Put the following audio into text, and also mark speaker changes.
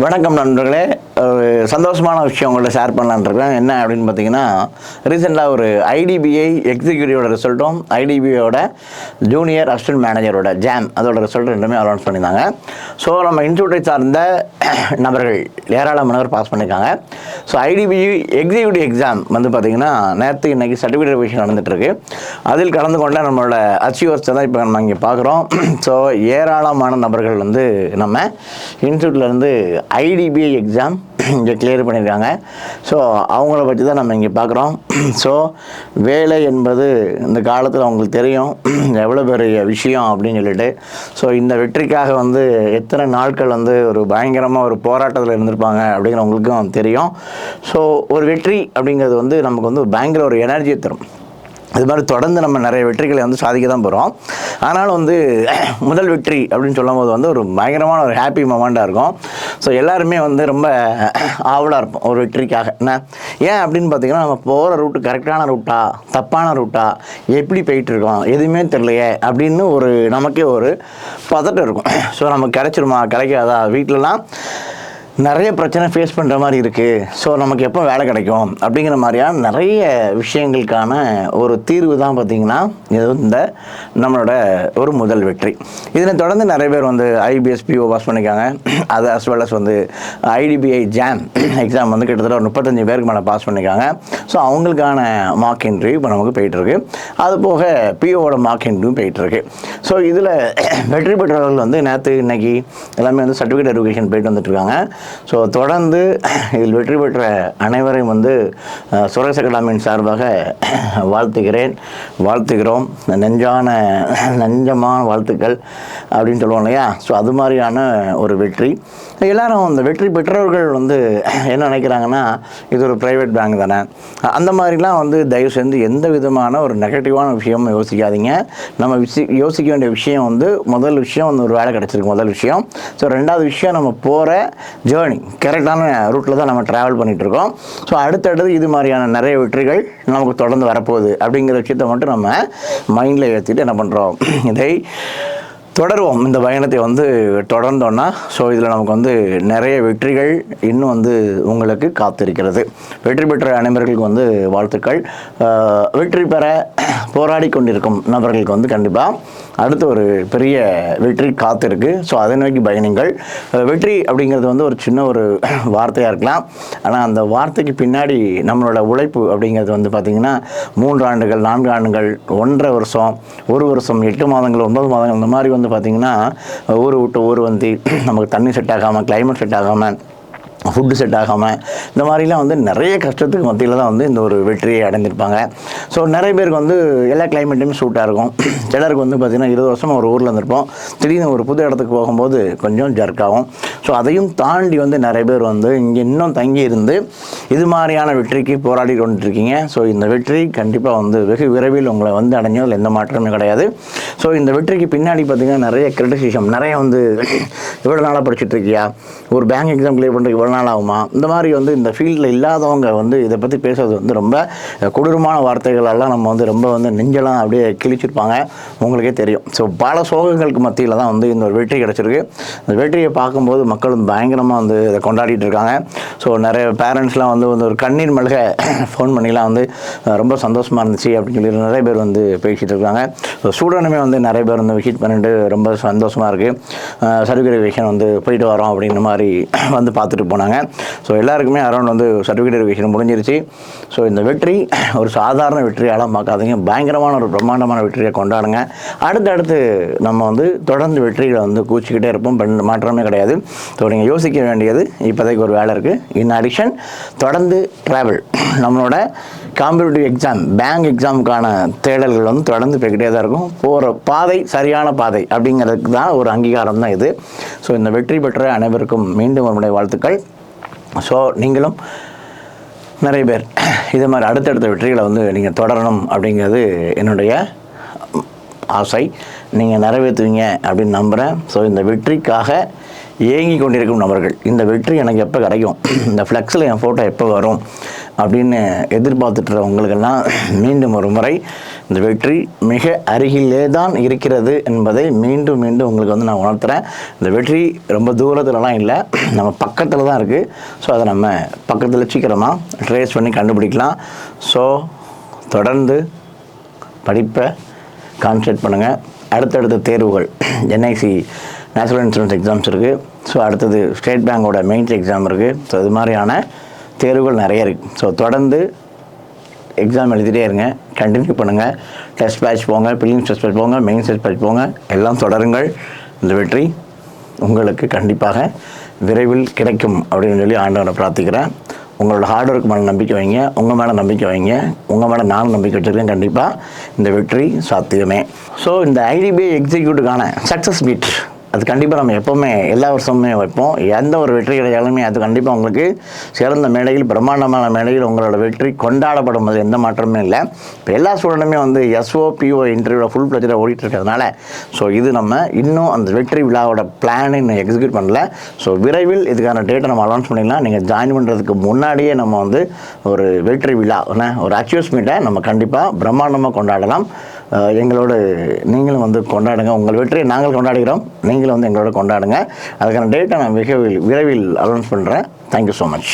Speaker 1: வணக்கம் நண்பர்களே. ஒரு சந்தோஷமான விஷயம் உங்கள்கிட்ட ஷேர் பண்ணலான்னு இருக்கேன். என்ன அப்படின்னு பார்த்தீங்கன்னா, ரீசெண்டாக ஒரு ஐடிபிஐ எக்ஸிக்யூட்டிவோட ரிசல்ட்டும் ஐடிபிஐயோட ஜூனியர் அசிஸ்டன்ட் மேனேஜரோட ஜாம் அதோட ரிசல்ட் ரெண்டுமே அனௌன்ஸ் பண்ணியிருந்தாங்க. ஸோ நம்ம இன்ஸ்டியூட்டை சார்ந்த நபர்கள் ஏராளமானவர் பாஸ் பண்ணியிருக்காங்க. ஸோ ஐடிபிஐ எக்ஸிக்யூட்டிவ் எக்ஸாம் வந்து பார்த்திங்கன்னா நேற்று இன்றைக்கி சர்டிஃபிகேட் ரிவிஷன் நடந்துகிட்ருக்கு. அதில் கலந்து கொண்ட நம்மளோட அச்சீவர்ஸை தான் இப்போ நம்ம இங்கே பார்க்குறோம். ஸோ ஏராளமான நபர்கள் வந்து நம்ம இன்ஸ்டியூட்லேருந்து ஐடிபிஐ எக்ஸாம் இங்கே கிளியர் பண்ணியிருக்காங்க. ஸோ அவங்கள பற்றி தான் நம்ம இங்கே பார்க்குறோம். ஸோ வேலை என்பது இந்த காலத்தில் அவங்களுக்கு தெரியும் எவ்வளோ பெரிய விஷயம் அப்படின்னு சொல்லிட்டு. ஸோ இந்த வெற்றிக்காக வந்து எத்தனை நாட்கள் வந்து ஒரு பயங்கரமாக ஒரு போராட்டத்தில் இருந்திருப்பாங்க அப்படிங்கிறவங்களுக்கும் தெரியும். ஸோ ஒரு வெற்றி அப்படிங்கிறது வந்து நமக்கு வந்து பயங்கர ஒரு எனர்ஜியை தரும். அது மாதிரி தொடர்ந்து நம்ம நிறைய வெற்றிகளை வந்து சாதிக்க தான் போகிறோம். ஆனாலும் வந்து முதல் வெற்றி அப்படின்னு சொல்லும் போது வந்து ஒரு பயங்கரமான ஒரு ஹாப்பி மொமெண்ட்டாக இருக்கும். ஸோ எல்லாருமே வந்து ரொம்ப ஆவலாக இருப்போம் ஒரு வெற்றிக்காக. என்ன ஏன் அப்படின்னு பார்த்தீங்கன்னா, நம்ம போகிற ரூட்டு கரெக்டான ரூட்டா தப்பான ரூட்டா எப்படி போயிட்டுருக்கோம் எதுவுமே தெரியலையே அப்படின்னு ஒரு நமக்கே ஒரு பதட்டம் இருக்கும். ஸோ நமக்கு கிடைச்சிருமா கிடைக்காதா, வீட்டிலலாம் நிறைய பிரச்சனை ஃபேஸ் பண்ணுற மாதிரி இருக்குது. ஸோ நமக்கு எப்போ வேலை கிடைக்கும் அப்படிங்கிற மாதிரியான நிறைய விஷயங்களுக்கான ஒரு தீர்வு தான் பார்த்திங்கன்னா இது இந்த நம்மளோட ஒரு முதல் வெற்றி. இதனை தொடர்ந்து நிறைய பேர் வந்து ஐபிஎஸ்பிஓ பாஸ் பண்ணியிருக்காங்க. அது அஸ் வெல் அஸ் வந்து ஐடிபிஐ ஜாம் எக்ஸாம் வந்து கிட்டத்தட்ட ஒரு 35 பேருக்கு மேலே பாஸ் பண்ணியிருக்காங்க. ஸோ அவங்களுக்கான மார்க் இன்டர்வியூ இப்போ நமக்கு போயிட்டுருக்கு. அது போக பிஓவோட மார்க் இன்டர்வியூ போயிட்டுருக்கு. ஸோ இதில் வெற்றி பெற்றவர்கள் வந்து நேற்று இன்னைக்கு எல்லாமே வந்து சர்டிஃபிகேட் வெரிஃபிகேஷன் போயிட்டு வந்துட்டுருக்காங்க. ஸோ தொடர்ந்து இதில் வெற்றி பெற்ற அனைவரையும் வந்து சுரேஷ் அகாடமியின் சார்பாக வாழ்த்துகிறோம். நெஞ்சமான வாழ்த்துக்கள் அப்படின்னு சொல்லுவோம் இல்லையா. ஸோ அது மாதிரியான ஒரு வெற்றி. எல்லாரும் அந்த வெற்றி பெற்றவர்கள் வந்து என்ன நினைக்கிறாங்கன்னா, இது ஒரு ப்ரைவேட் பேங்க் தானே, அந்த மாதிரிலாம் வந்து தயவு செஞ்சு எந்த விதமான ஒரு நெகட்டிவான விஷயமும் யோசிக்காதீங்க. நம்ம யோசிக்க வேண்டிய விஷயம் வந்து முதல் விஷயம் வந்து ஒரு வேலை கிடச்சிருக்கு முதல் விஷயம். ஸோ ரெண்டாவது விஷயம் நம்ம போகிற ஜேர்னி கரெக்டான ரூட்டில் தான் நம்ம ட்ராவல் பண்ணிகிட்ருக்கோம். ஸோ அடுத்தடுத்து இது மாதிரியான நிறைய வெற்றிகள் நமக்கு தொடர்ந்து வரப்போகுது அப்படிங்கிற விஷயத்தை மட்டும் நம்ம மைண்டில் ஏற்றிட்டு என்ன பண்ணுறோம், இதை தொடருவோம். இந்த பயணத்தை வந்து தொடர்ந்தோன்னா ஸோ இதில் நமக்கு வந்து நிறைய வெற்றிகள் இன்னும் வந்து உங்களுக்கு காத்திருக்கிறது. வெற்றி பெற்ற அனைவர்களுக்கு வந்து வாழ்த்துக்கள். வெற்றி பெற போராடி கொண்டிருக்கும் நபர்களுக்கு வந்து கண்டிப்பாக அடுத்து ஒரு பெரிய வெற்றி காத்திருக்கு. ஸோ அதை நோக்கி பயணிங்கள். வெற்றி அப்படிங்கிறது வந்து ஒரு சின்ன ஒரு வார்த்தையாக இருக்கலாம். ஆனால் அந்த வார்த்தைக்கு பின்னாடி நம்மளோட உழைப்பு அப்படிங்கிறது வந்து பார்த்திங்கன்னா 3 ஆண்டுகள் 4 ஆண்டுகள் 1.5 வருஷம் 1 வருஷம் 8 மாதங்கள் 9 மாதங்கள் இந்த மாதிரி வந்து பார்த்திங்கன்னா ஊர் விட்டு ஊர் வந்து நமக்கு தண்ணி செட் ஆகாமல், கிளைமேட் செட் ஆகாமல், ஃபுட்டு செட் ஆகாமல், இந்த மாதிரிலாம் வந்து நிறைய கஷ்டத்துக்கு மத்தியில் தான் வந்து இந்த ஒரு வெற்றியை அடைஞ்சிருப்பாங்க. ஸோ நிறைய பேருக்கு வந்து எல்லா கிளைமேட்டையும் சூட்டாக இருக்கும். சிலருக்கு வந்து பார்த்திங்கன்னா 20 வருஷமாக ஒரு ஊரில் இருந்திருப்போம், திடீர்னு ஒரு புது இடத்துக்கு போகும்போது கொஞ்சம் ஜர்க்காகும். ஸோ அதையும் தாண்டி வந்து நிறைய பேர் வந்து இங்கே இன்னும் தங்கி இருந்து இது மாதிரியான வெற்றிக்கு போராடி கொண்டுருக்கீங்க. ஸோ இந்த வெற்றி கண்டிப்பாக வந்து வெகு விரைவில் உங்களை வந்து அடைஞ்சதில் எந்த மாற்றமே கிடையாது. ஸோ இந்த வெற்றிக்கு பின்னாடி பார்த்திங்கன்னா நிறைய கிரிட்டிசிசம், நிறைய வந்து இவ்வளோ நாளாக படிச்சுட்ருக்கியா, ஒரு பேங்க் எக்ஸாம் கிளியர் பண்ணுறதுக்கு இவ்வளோ நாள் ஆகுமா, இந்த மாதிரி வந்து இந்த ஃபீல்டில் இல்லாதவங்க வந்து இதை பற்றி பேசுறது வந்து ரொம்ப கொடூரமான வார்த்தைகளெல்லாம் நம்ம வந்து ரொம்ப வந்து நெஞ்செல்லாம் அப்படியே கிழிச்சிருப்பாங்க, உங்களுக்கே தெரியும். ஸோ பல சோகங்களுக்கு மத்தியில் தான் வந்து இந்த ஒரு வெற்றி கிடச்சிருக்கு. இந்த வெற்றியை பார்க்கும்போது மக்களும் பயங்கரமாக வந்து இதை கொண்டாடிட்டு இருக்காங்க. ஸோ நிறைய பேரண்ட்ஸ்லாம் வந்து ஒரு கண்ணீர் மல்க ஃபோன் பண்ணிலாம் வந்து ரொம்ப சந்தோஷமாக இருந்துச்சு அப்படின்னு சொல்லி நிறைய பேர் வந்து பேசிகிட்டு இருக்காங்க. ஸோ ஸ்டூடெண்ட்டுமே வந்து நிறைய பேர் வந்து விசிட் பண்ணிட்டு ரொம்ப சந்தோஷமாக இருக்குது. சர்டிஃபிகேட் வெரிஃபிகேஷன் வந்து போயிட்டு வரோம் அப்படின்ற மாதிரி வந்து பார்த்துட்டு போனாங்க. ஸோ எல்லாருக்குமே அரௌண்ட் வந்து சர்டிஃபிகேட் வெரிஃபிகேஷன் முடிஞ்சிருச்சு. ஸோ இந்த வெற்றி ஒரு சாதாரண வெற்றியாலாம் பார்க்காதீங்க, பயங்கரமான ஒரு பிரம்மாண்டமான வெற்றியை கொண்டாடுங்க. அடுத்தடுத்து நம்ம வந்து தொடர்ந்து வெற்றிகளை வந்து கூச்சிக்கிட்டே இருப்போம், மாற்றமே கிடையாது. ஸோ நீங்கள் யோசிக்க வேண்டியது இப்போதைக்கு ஒரு வேலை இருக்குது. இன் அடிஷன் தொடர்ந்து ட்ராவல், நம்மளோட காம்படிட்டிவ் எக்ஸாம் பேங்க் எக்ஸாமுக்கான தேடல்கள் வந்து தொடர்ந்து போய்கிட்டே தான் இருக்கும். போகிற பாதை சரியான பாதை அப்படிங்கிறதுக்கு தான் ஒரு அங்கீகாரம் தான் இது. ஸோ இந்த வெற்றி பெற்ற அனைவருக்கும் மீண்டும் நம்முடைய வாழ்த்துக்கள். ஸோ நீங்களும் நிறைய பேர் இது மாதிரி அடுத்தடுத்த வெற்றிகளை வந்து நீங்கள் தொடரணும் அப்படிங்கிறது என்னுடைய ஆசை. நீங்கள் நிறைவேற்றுவீங்க அப்படின்னு நம்புகிறேன். ஸோ இந்த வெற்றிக்காக ஏங்கி கொண்டிருக்கும் நபர்கள், இந்த வெற்றி எனக்கு எப்போ கிடைக்கும், இந்த ஃப்ளெக்ஸில் என் ஃபோட்டோ எப்போ வரும் அப்படின்னு எதிர்பார்த்துட்டுறவங்களுக்கெல்லாம் மீண்டும் ஒரு முறை இந்த வெற்றி மிக அருகிலே தான் இருக்கிறது என்பதை மீண்டும் மீண்டும் உங்களுக்கு வந்து நான் உணர்த்துறேன். இந்த வெற்றி ரொம்ப தூரத்துலலாம் இல்லை, நம்ம பக்கத்தில் தான் இருக்குது. ஸோ அதை நம்ம பக்கத்தில் சீக்கிரமாக ட்ரேஸ் பண்ணி கண்டுபிடிக்கலாம். ஸோ தொடர்ந்து படிப்பை கான்சன்ட்ரேட் பண்ணுங்கள். அடுத்தடுத்த தேர்வுகள் என்ஐசி நேச்சுரல் இன்சூரன்ஸ் எக்ஸாம்ஸ் இருக்குது. ஸோ அடுத்தது ஸ்டேட் பேங்கோட மெயின்ஸ் எக்ஸாம் இருக்குது. ஸோ இது மாதிரியான தேர்வுகள் நிறைய இருக்குது. ஸோ தொடர்ந்து எக்ஸாம் எழுதிட்டே இருங்க, கண்டினியூ பண்ணுங்கள். டெஸ்ட் பேட்ச் போங்க, ப்ரீலிம்ஸ் டெஸ்ட் பேட்ச் போங்க, மெயின்ஸ் டெஸ்ட் பேட்ச் போங்க, எல்லாம் தொடருங்கள். இந்த வெற்றி உங்களுக்கு கண்டிப்பாக விரைவில் கிடைக்கும் அப்படின்னு சொல்லி ஆண்டவனை பிரார்த்திக்கிறேன். உங்களோட ஹார்ட் ஒர்க் மேலே நம்பிக்கை வைங்க, உங்கள் மேலே நம்பிக்கை வைங்க, உங்கள் மேலே நானும் நம்பிக்கை வச்சுருக்கேன். கண்டிப்பாக இந்த வெற்றி சாத்தியமே. ஸோ இந்த ஐடிபிஐ எக்ஸிக்யூட்டிவ்கான சக்ஸஸ் மீட் அது கண்டிப்பாக நம்ம எப்போவுமே எல்லா வருஷமுமே வைப்போம். எந்த ஒரு வெற்றி கிடைச்சாலுமே அது கண்டிப்பாக உங்களுக்கு சிறந்த மேடையில், பிரம்மாண்டமான மேடையில் உங்களோட வெற்றி கொண்டாடப்படும் போது எந்த மாற்றமே இல்லை. இப்போ எல்லா ஸ்டூடெண்ட்டுமே வந்து எஸ்ஓ பிஓ இன்டர்வியூவில் ஃபுல் ப்ளஜராக ஓடிட்டு இருக்கிறதுனால ஸோ இது நம்ம இன்னும் அந்த வெற்றி விழாவோட பிளானை இன்னும் எக்ஸிக்யூட் பண்ணல. ஸோ விரைவில் இதுக்கான டேட்டை நம்ம அனௌன்ஸ் பண்ணிடலாம். நீங்கள் ஜாயின் பண்ணுறதுக்கு முன்னாடியே நம்ம வந்து ஒரு வெற்றி விழா, ஒரு அச்சீவ்ஸ் மீட்டை நம்ம கண்டிப்பாக பிரம்மாண்டமாக கொண்டாடலாம். எங்களோட நீங்களும் வந்து கொண்டாடுங்க. உங்கள் வெற்றியை நாங்கள் கொண்டாடுகிறோம், நீங்களும் வந்து எங்களோட கொண்டாடுங்க. அதுக்கான டேட்டை நான் விரைவில் அனௌன்ஸ் பண்ணுறேன். Thank you so much.